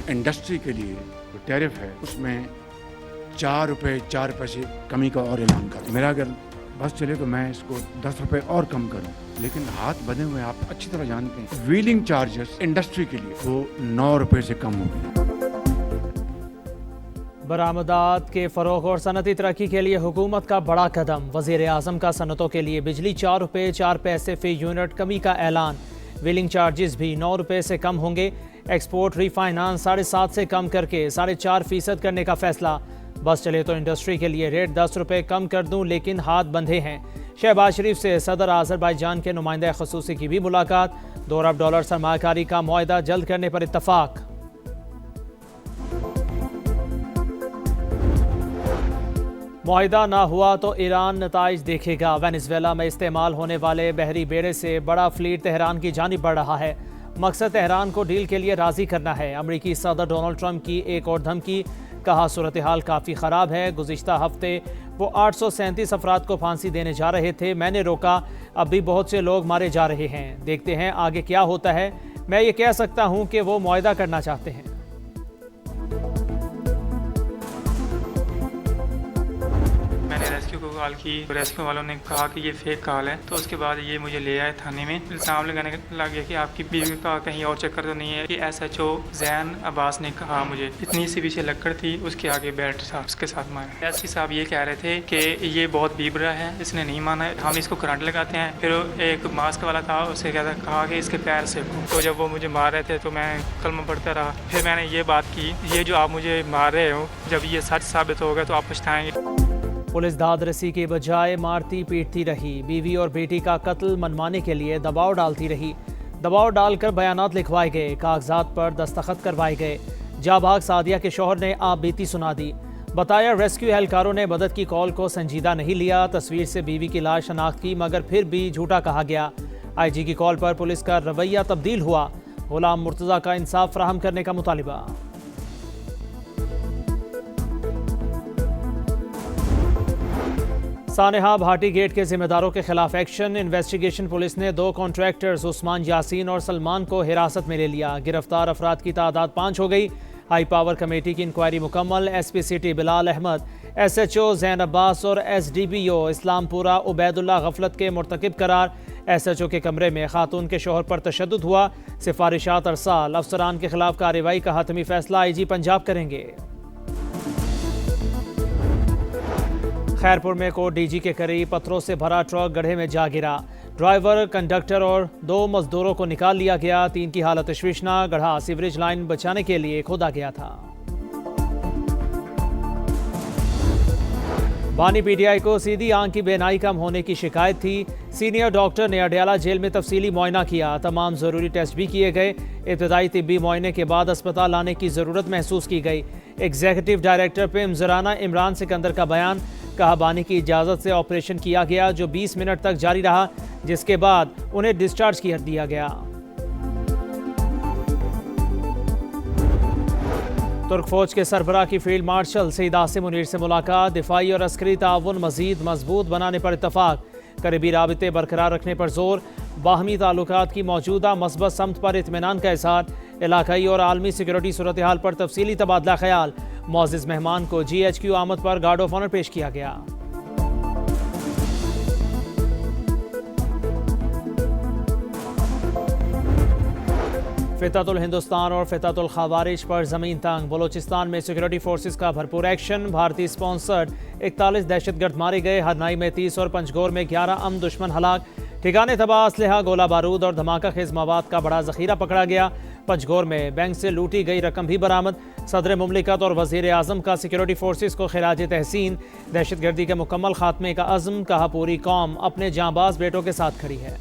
Industry के लिए जो टैरिफ है उसमें 4 रुपये 4 पैसे कमी का और ऐलान कर। मेरा अगर बस चले तो मैं इसको 10 रुपये और कम करूं, लेकिन हाथ बंधे हुए आप अच्छी तरह जानते हैं व्हीलिंग चार्जेस इंडस्ट्री के लिए वो 9 रुपये से कम हो गए। बरामदात के फ़रोग़ और सनती तरक्की के लिए हुकूमत का बड़ा कदम। वज़ीर-ए-आज़म का सनतों के लिए बिजली 4 रुपये 4 पैसे फ़ी यूनिट कमी का ऐलान। व्हीलिंग चार्जेस भी 9 रुपये से कम होंगे। एक्सपोर्ट रीफाइनांस 7.5 से कम करके 4.5% करने का फैसला। बस चले तो इंडस्ट्री के लिए रेट 10 रुपये कम कर दूं, लेकिन हाथ बंधे हैं। शहबाज शरीफ से सदर आज़रबाईजान के नुमाइंदा ख़ुसूसी की भी मुलाकात। $2 अरब सरमाकारी का मुआहदा जल्द करने पर इत्तफाक। मुआहदा ना हुआ तो ईरान नताइज देखेगा। वेनेज़ुएला में इस्तेमाल होने वाले बहरी बेड़े से बड़ा फ्लीट तेहरान की जानिब बढ़ रहा है। मकसद तेहरान को डील के लिए राज़ी करना है। अमरीकी सदर डोनाल्ड ट्रंप की एक और धमकी, कहा सूरत हाल काफ़ी ख़राब है। गुज़िश्ता हफ्ते वो 837 अफराद को फांसी देने जा रहे थे, मैंने रोका। अब भी बहुत से लोग मारे जा रहे हैं। देखते हैं आगे क्या होता है। मैं ये कह सकता हूँ कि वो मुआहदा करना चाहते हैं। रेस्क्यू को कॉल की, रेस्क्यू वालों ने कहा कि ये फेक कॉल है, तो उसके बाद ये मुझे ले आए थाने में। इल्जाम लगाने लग गया कि आपकी बीवी का कहीं और चक्कर तो नहीं है। कि SHO जैन अब्बास ने कहा मुझे इतनी सी पीछे लकड़ थी, उसके आगे बैठ था, उसके साथ मारा। SP साहब ये कह रहे थे कि ये बहुत बीब रहा है, इसने नहीं माना, हम इसको करंट लगाते हैं। फिर एक मास्क वाला था, उससे कहा कि इसके पैर से। तो जब वो मुझे मार रहे थे तो मैं कलमा पढ़ता रहा। फिर मैंने ये बात की, ये जो आप मुझे मार रहे हो, जब ये सच साबित होगा तो आप पछताएंगे। पुलिस दादरसी के बजाय मारती पीटती रही। बीवी और बेटी का कत्ल मनवाने के लिए दबाव डालती रही। दबाव डालकर बयानात लिखवाए गए, कागजात पर दस्तखत करवाए गए। जाबाग सादिया के शौहर ने आप बीती सुना दी। बताया रेस्क्यू एहलकारों ने मदद की कॉल को संजीदा नहीं लिया। तस्वीर से बीवी की लाश शनाख्त की, मगर फिर भी झूठा कहा गया। IG की कॉल पर पुलिस का रवैया तब्दील हुआ। गुलाम मुर्तज़ा का इंसाफ फराहम करने का मुतालिबा। सानेहा भाटी गेट के जिम्मेदारों के खिलाफ एक्शन। इन्वेस्टिगेशन पुलिस ने 2 कॉन्ट्रैक्टर्स उस्मान यासीन और सलमान को हिरासत में ले लिया। गिरफ्तार अफराद की तादाद 5 हो गई। हाई पावर कमेटी की इंक्वायरी मुकम्मल। SP city Bilal Ahmed, SHO Zain Abbas और SDPO इस्लामपुरा उबैदुल्ला गफलत के मुर्तकिब करार। SHO के कमरे में खातून के शोहर पर तशद्दुद हुआ। सिफारिशात अरसाल। अफसरान के खिलाफ कार्रवाई का हतमी फैसला IG पंजाब करेंगे। खैरपुर में कोट DG के करीब पत्थरों से भरा ट्रक गड्ढे में जा गिरा। ड्राइवर, कंडक्टर और 2 मजदूरों को निकाल लिया गया। 3 की हालत तशवीशनाक। गड्ढा सीवरेज लाइन बचाने के लिए खोदा गया था। बानी PTI को सीधी आंख की बेनाई कम होने की शिकायत थी। सीनियर डॉक्टर ने अडयाला जेल में तफसीली मुआयना किया। तमाम ज़रूरी टेस्ट भी किए गए। इब्तदाई तिब्बी मुआयने के बाद अस्पताल लाने की ज़रूरत महसूस की गई। एग्जीक्यूटिव डायरेक्टर पे मुजराना इमरान सिकंदर का बयान, कहा बानी की इजाज़त से ऑपरेशन किया गया जो 20 मिनट तक जारी रहा, जिसके बाद उन्हें डिस्चार्ज कर दिया गया। तुर्क फौज के सरबराह की फील्ड मार्शल सईद आसिम मुनीर से मुलाकात। दिफाई और अस्करी ताउन मजीद मजबूत बनाने पर इत्तफाक। करीबी राबिते बरकरार रखने पर जोर। बाहमी ताल्लुकात की मौजूदा मस्बत समत पर इत्मीनान का इज़हार। इलाकाई और आलमी सिक्योरिटी सूरत हाल पर तफसीली तबादला ख्याल। मुअज़्ज़िज़ मेहमान को GHQ आमद पर गार्ड ऑफ ऑनर पेश किया गया। फ़ितरतुल हिंदुस्तान और फ़ितरतुल ख़वारिज पर ज़मीन तंग। बलोचिस्तान में सिक्योरिटी फोर्सेस का भरपूर एक्शन। भारतीय स्पॉन्सर्ड 41 दहशतगर्द मारे गए। हरनाई में 30 और पंचगोर में 11 अम दुश्मन हलाक। ठिकाने तबाह, असलहा, गोला बारूद और धमाका खेज मवाद का बड़ा जखीरा पकड़ा गया। पंचगोर में बैंक से लूटी गई रकम भी बरामद। सदर मुमलिकत और वज़ीर-ए-आज़म का सिक्योरिटी फोर्सेस को खिराज तहसीन। दहशतगर्दी के मुकम्मल खात्मे का अज़्म, कहा पूरी कौम अपने जांबाज बेटों के साथ खड़ी है।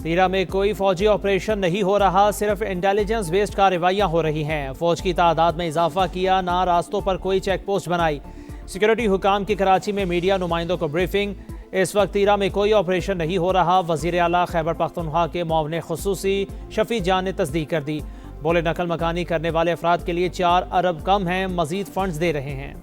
तीरा में कोई फौजी ऑपरेशन नहीं हो रहा, सिर्फ इंटेलिजेंस बेस्ड कार्रवाइयां हो रही हैं। फौज की तादाद में इजाफा किया, ना रास्तों पर कोई चेक पोस्ट बनाई। सिक्योरिटी हुकाम की कराची में मीडिया नुमाइंदों को ब्रीफिंग। इस वक्त तीरा में कोई ऑपरेशन नहीं हो रहा। वज़ीर आला खैबर पख्तूनख्वा के मुआविन खुसूसी शफी जान ने तस्दीक कर दी। बोले नकल मकानी करने वाले अफराद के लिए 4 अरब कम हैं, मजीद फंड्स दे रहे हैं।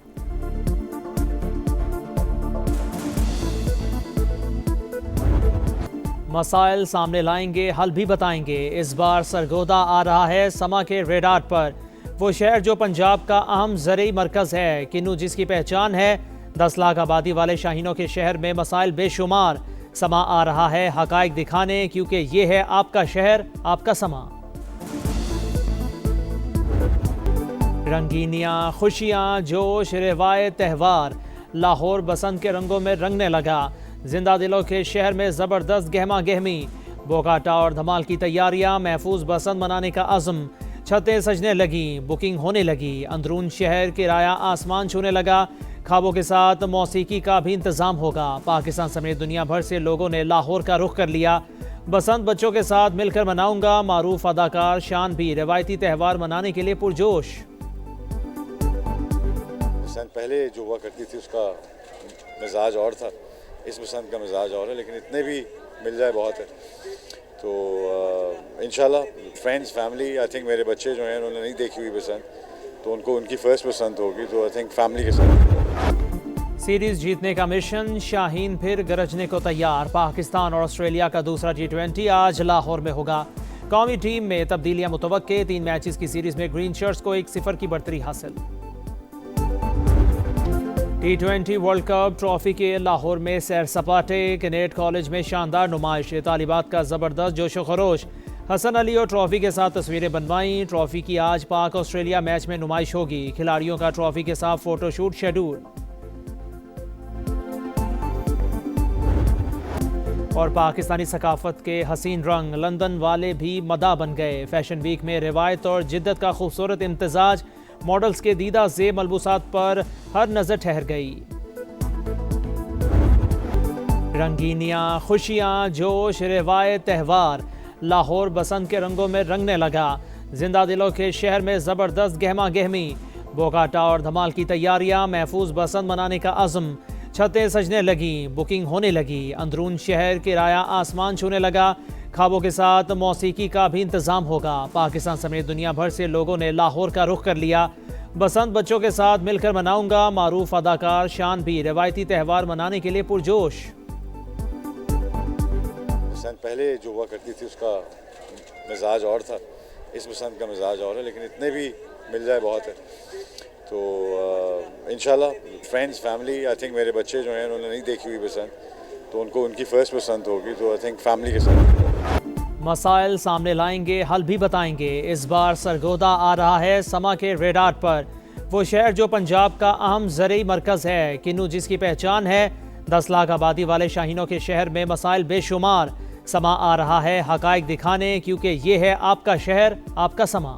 मसाइल सामने लाएंगे, हल भी बताएंगे। इस बार सरगोदा आ रहा है समा के रेडार पर। वो शहर जो पंजाब का अहम ज़रूरी मरकज़ है, किन्नू जिसकी पहचान है। 10 लाख आबादी वाले शाहीनों के शहर में मसाइल बेशुमार। समा आ रहा है हकाइक दिखाने, क्योंकि ये है आपका शहर, आपका समा। रंगीनियाँ, खुशियाँ, जोश, रिवायत, त्यौहार। लाहौर बसंत के रंगों में रंगने लगा। जिंदा दिलों के शहर में ज़बरदस्त गहमा गहमी। बोगाटा और धमाल की तैयारियां, महफूज बसंत मनाने का अज़्म। छतें सजने लगी, बुकिंग होने लगी। अंदरून शहर किराया आसमान छूने लगा। ख्वाबों के साथ मौसीकी का भी इंतज़ाम होगा। पाकिस्तान समेत दुनिया भर से लोगों ने लाहौर का रुख कर लिया। बसंत बच्चों के साथ मिलकर मनाऊंगा। मारूफ अदाकार शान भी रवायती त्यौहार मनाने के लिए पुरजोश। बसंत पहले जो हुआ करती थी उसका मिजाज और था, इस बसंत का मिजाज और है, लेकिन इतने भी मिल जाए बहुत है। तो इंशाल्लाह फ्रेंड्स, फैमिली, आई थिंक मेरे बच्चे जो हैं उन्होंने नहीं देखी हुई बसंत, तो उनको उनकी फर्स्ट बसंत होगी, तो आई थिंक फैमिली के साथ। सीरीज जीतने का मिशन, शाहीन फिर गरजने को तैयार। पाकिस्तान और ऑस्ट्रेलिया का दूसरा T20 आज लाहौर में होगा। कौमी टीम में तब्दीलियां मुतवक्के। 3 मैचेस की सीरीज में ग्रीन शर्ट्स को 1-0 की बढ़तरी हासिल। T20 वर्ल्ड कप ट्रॉफी के लाहौर में सैर सपाटे। कैनेट कॉलेज में शानदार नुमाइश, तालिबात का ज़बरदस्त जोशो खरोश। हसन अली और ट्रॉफी के साथ तस्वीरें बनवाई। ट्रॉफी की आज पाक ऑस्ट्रेलिया मैच में नुमाइश होगी। खिलाड़ियों का ट्रॉफी के साथ फोटोशूट शेड्यूल। और पाकिस्तानी सकाफत के हसीन रंग, लंदन वाले भी मदा बन गए। फैशन वीक में रिवायत और जिद्दत का खूबसूरत इम्तिजाज। मॉडल्स के दीदा ज़ेब मलबूसात पर हर नज़र ठहर गई। रंगीनियाँ, खुशियाँ, जोश, रिवायत, त्यौहार। लाहौर बसंत के रंगों में रंगने लगा। जिंदा दिलों के शहर में ज़बरदस्त गहमा गहमी। बोगाटा और धमाल की तैयारियां, महफूज बसंत मनाने का अज़्म। छतें सजने लगी, बुकिंग होने लगी। अंदरून शहर किराया आसमान छूने लगा। ख्वाबों के साथ मौसीकी का भी इंतज़ाम होगा। पाकिस्तान समेत दुनिया भर से लोगों ने लाहौर का रुख कर लिया। बसंत बच्चों के साथ मिलकर मनाऊंगा। मारूफ अदाकार शान भी रवायती त्यौहार मनाने के लिए पुरजोश। बसंत पहले जो हुआ करती थी उसका मिजाज और था, इस बसंत का मिजाज और है, लेकिन इतने भी मिल जाए बहुत है। तो इंशाल्लाह फ्रेंड्स, फैमिली, आई थिंक मेरे बच्चे जो हैं उन्होंने नहीं देखी हुई बसंत, तो उनको उनकी फर्स्ट बसंत होगी, तो आई थिंक फैमिली के साथ। मसाइल सामने लाएंगे, हल भी बताएंगे। इस बार सरगोदा आ रहा है समा के रेडार पर। वो शहर जो पंजाब का अहम ज़रूरी मरकज़ है, किन्नू जिसकी पहचान है। 10 लाख आबादी वाले शाहीनों के शहर में मसाइल बेशुमार। समा आ रहा है हकाइक दिखाने, क्योंकि ये है आपका शहर, आपका समा।